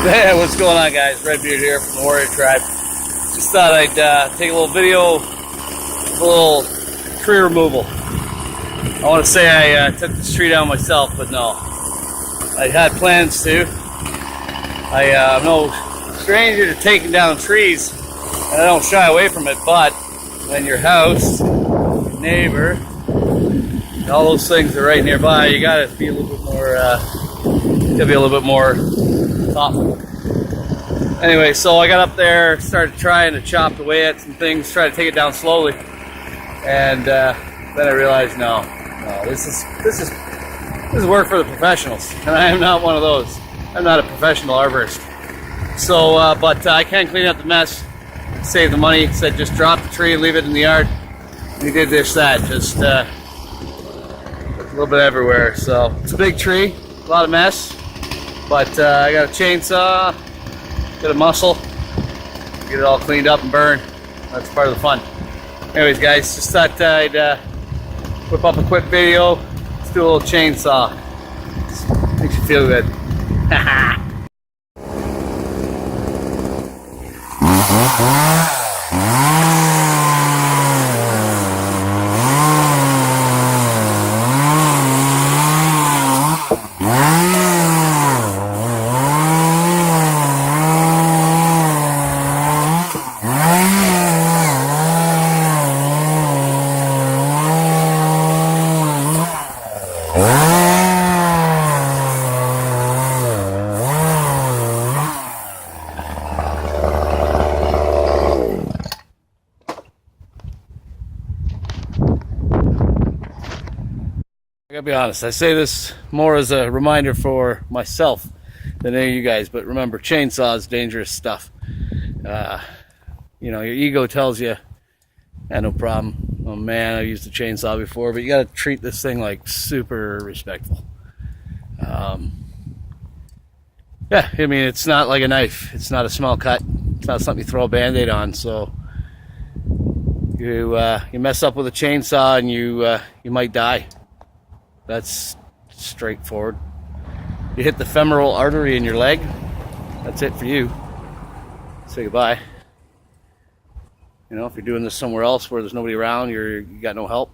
Hey, what's going on, guys? Redbeard here from the Warrior Tribe. Just thought I'd take a little video, a little tree removal. I want to say I took this tree down myself, but no. I had plans to. I'm no stranger to taking down trees, and I don't shy away from it, but when your house, your neighbor, and all those things are right nearby, you gotta be a little bit more thoughtful. Anyway, so I got up there, started trying to chop away at some things, try to take it down slowly, and then I realized, no, this is work for the professionals, and I am not one of those. I'm not a professional arborist. So, but I can clean up the mess, save the money. Said just drop the tree, leave it in the yard. We did just that, just a little bit everywhere. So it's a big tree, a lot of mess. But I got a chainsaw, got a muscle, get it all cleaned up and burned. That's part of the fun. Anyways, guys, just thought I'd whip up a quick video. Let's do a little chainsaw. Makes you feel good. I gotta be honest, I say this more as a reminder for myself than any of you guys, but remember, chainsaw is dangerous stuff. You know, your ego tells you, no problem. Oh man, I've used a chainsaw before, but you gotta treat this thing like super respectful. Yeah, I mean, it's not like a knife. It's not a small cut. It's not something you throw a Band-Aid on, so you mess up with a chainsaw and you might die. That's straightforward. You hit the femoral artery in your leg, that's it for you. Say goodbye. You know, if you're doing this somewhere else where there's nobody around, you got no help.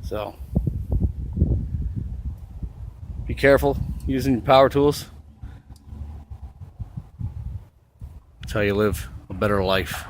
So be careful using your power tools. That's how you live a better life.